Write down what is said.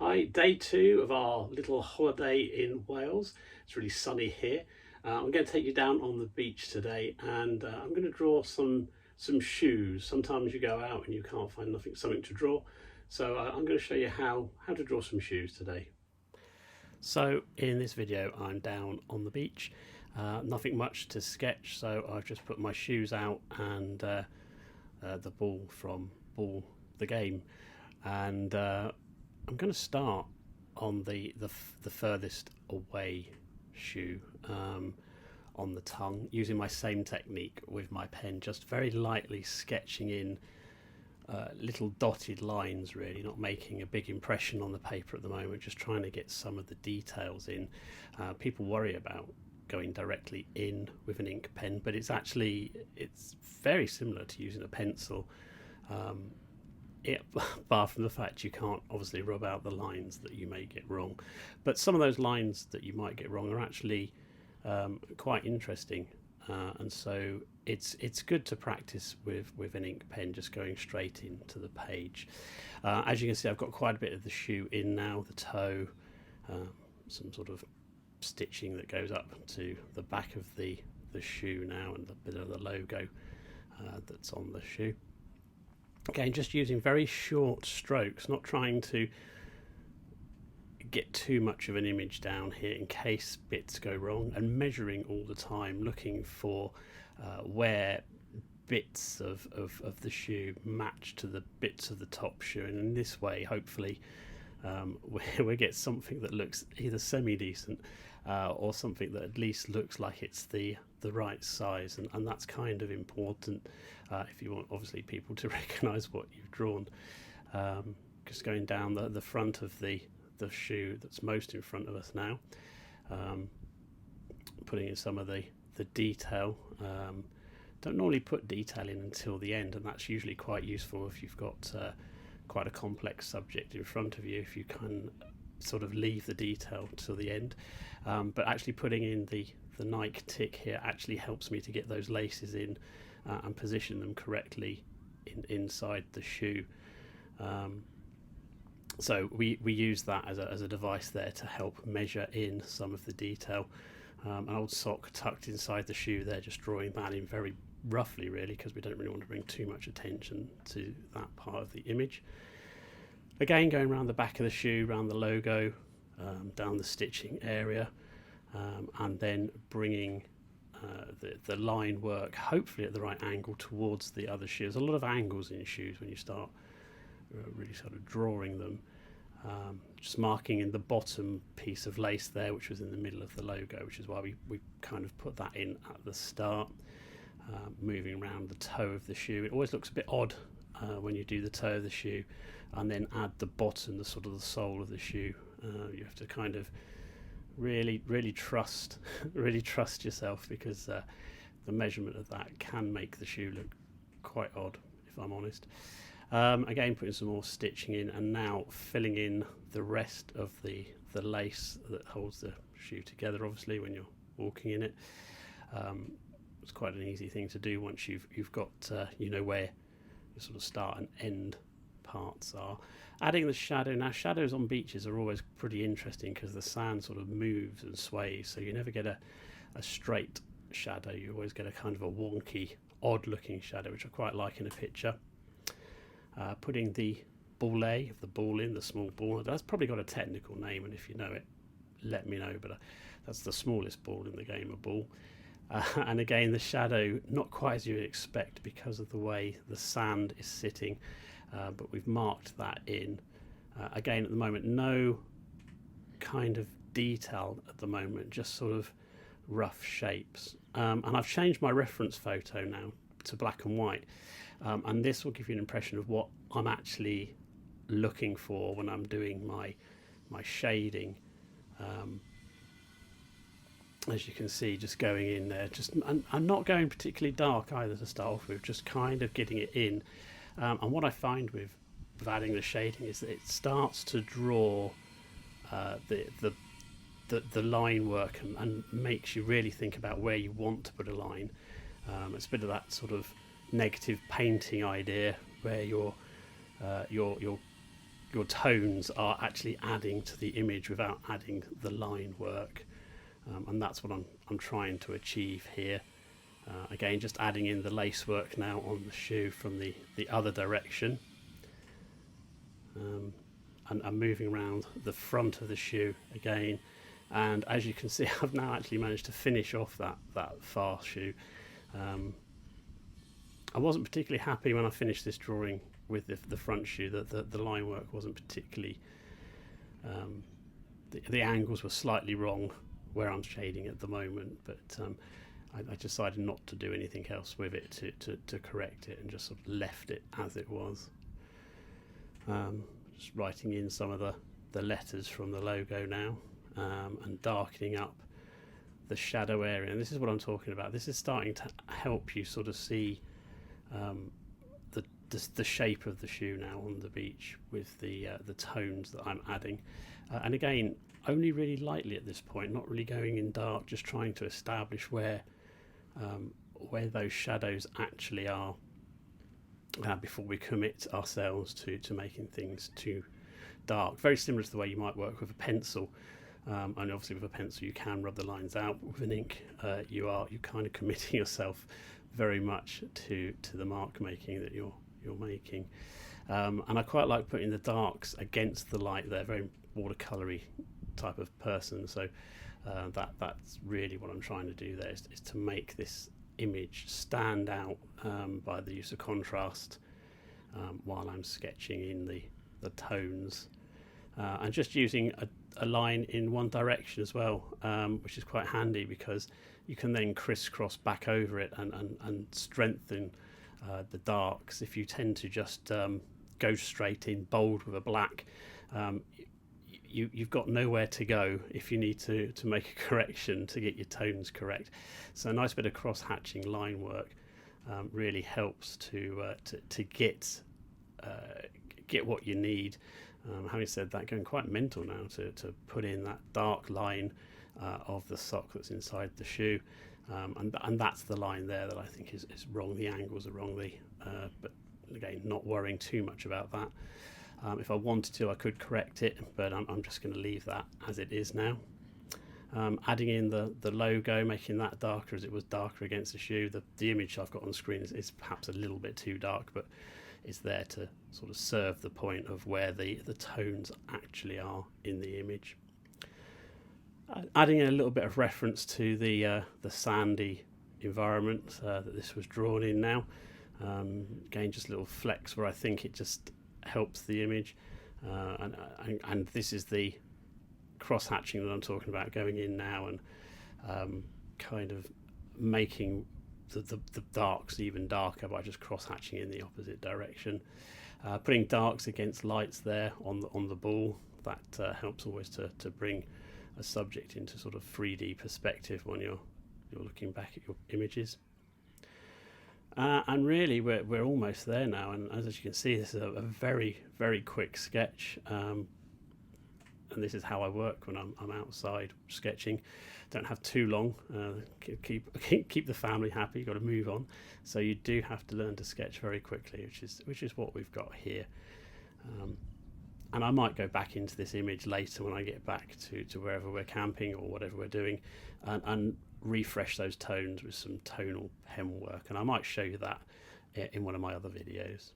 Hi, day 2 of our little holiday in Wales. It's really sunny here. I'm going to take you down on the beach today, and I'm going to draw some shoes. Sometimes you go out and you can't find something to draw, so I'm going to show you how to draw some shoes today. So in this video I'm down on the beach, nothing much to sketch, so I've just put my shoes out and the ball from Ball the Game, and I'm going to start on the furthest away shoe, on the tongue, using my same technique with my pen, just very lightly sketching in little dotted lines, really not making a big impression on the paper at the moment, just trying to get some of the details in. People worry about going directly in with an ink pen, but it's very similar to using a pencil. Apart from the fact you can't obviously rub out the lines that you may get wrong, but some of those lines that you might get wrong are actually quite interesting, and so it's good to practice with an ink pen, just going straight into the page. As you can see, I've got quite a bit of the shoe in now, the toe, some sort of stitching that goes up to the back of the shoe now, and the bit of the logo that's on the shoe. Again, just using very short strokes, not trying to get too much of an image down here in case bits go wrong, and measuring all the time, looking for where bits of the shoe match to the bits of the top shoe, and in this way hopefully we get something that looks either semi-decent or something that at least looks like it's the right size, and that's kind of important if you want obviously people to recognize what you've drawn. Just going down the front of the shoe that's most in front of us now, putting in some of the detail. Don't normally put detail in until the end, and that's usually quite useful if you've got quite a complex subject in front of you, if you can sort of leave the detail till the end. But actually putting in the Nike tick here actually helps me to get those laces in and position them correctly inside the shoe. So we use that as a device there to help measure in some of the detail. An old sock tucked inside the shoe there, just drawing that in very roughly, really, because we don't really want to bring too much attention to that part of the image. Again, going around the back of the shoe, around the logo, down the stitching area, and then bringing the line work hopefully at the right angle towards the other shoe. There's a lot of angles in shoes when you start really sort of drawing them. Just marking in the bottom piece of lace there, which was in the middle of the logo, which is why we kind of put that in at the start. Moving around the toe of the shoe, it always looks a bit odd when you do the toe of the shoe and then add the bottom, the sort of the sole of the shoe. You have to kind of really trust yourself, because the measurement of that can make the shoe look quite odd, if I'm honest. Again, putting some more stitching in, and now filling in the rest of the lace that holds the shoe together, obviously when you're walking in it. It's quite an easy thing to do once you've got you know where your sort of start and end parts are. Adding the shadow. Now, shadows on beaches are always pretty interesting because the sand sort of moves and sways, so you never get a straight shadow. You always get a kind of a wonky, odd looking shadow, which I quite like in a picture. Putting the ballet of the ball in, the small ball. That's probably got a technical name, and if you know it, let me know, but that's the smallest ball in the game of ball. And again, the shadow, not quite as you would expect because of the way the sand is sitting, but we've marked that in. Again, at the moment, no kind of detail at the moment, just sort of rough shapes. And I've changed my reference photo now to black and white, and this will give you an impression of what I'm actually looking for when I'm doing my shading. As you can see, just going in there, I'm not going particularly dark either to start off with, just kind of getting it in. And what I find with adding the shading is that it starts to draw the line work and makes you really think about where you want to put a line. It's a bit of that sort of negative painting idea where you're your tones are actually adding to the image without adding the line work, and that's what I'm trying to achieve here. Again, just adding in the lace work now on the shoe from the other direction, and I'm moving around the front of the shoe again, and as you can see, I've now actually managed to finish off that far shoe. I wasn't particularly happy when I finished this drawing with the front shoe, that the line work wasn't particularly, the angles were slightly wrong where I'm shading at the moment, but I decided not to do anything else with it to correct it, and just sort of left it as it was. Just writing in some of the letters from the logo now, and darkening up the shadow area, and this is what I'm talking about. This is starting to help you sort of see the shape of the shoe now on the beach with the tones that I'm adding, and again, only really lightly at this point, not really going in dark, just trying to establish where those shadows actually are before we commit ourselves to making things too dark. Very similar to the way you might work with a pencil, and obviously with a pencil you can rub the lines out. With an ink, you're kind of committing yourself very much to the mark making that you're making, and I quite like putting the darks against the light. They're very watercolory type of person, so that's really what I'm trying to do there, is to make this image stand out by the use of contrast, while I'm sketching in the tones, and just using a line in one direction as well, which is quite handy because you can then crisscross back over it and strengthen the darks. If you tend to just go straight in bold with a black, you've got nowhere to go if you need to make a correction to get your tones correct. So a nice bit of cross-hatching line work really helps to get what you need. Having said that, going quite mental now to put in that dark line of the sock that's inside the shoe, and that's the line there that I think is wrong. The angles are wrong, but again, not worrying too much about that. If I wanted to, I could correct it, but I'm just going to leave that as it is now. Adding in the logo, making that darker as it was darker against the shoe. The image I've got on screen is perhaps a little bit too dark, but it's there to sort of serve the point of where the tones actually are in the image. Adding in a little bit of reference to the sandy environment that this was drawn in now. Again, just a little flex where I think it just helps the image, and this is the cross-hatching that I'm talking about, going in now and kind of making the darks even darker by just cross-hatching in the opposite direction. Putting darks against lights there on the ball, that helps always to bring a subject into sort of 3D perspective when you're looking back at your images. And really we're almost there now, and as you can see, this is a very, very quick sketch, and this is how I work when I'm outside sketching. Don't have too long, keep the family happy, you've got to move on, so you do have to learn to sketch very quickly, which is what we've got here. And I might go back into this image later when I get back to wherever we're camping or whatever we're doing, and refresh those tones with some tonal pen work, and I might show you that in one of my other videos.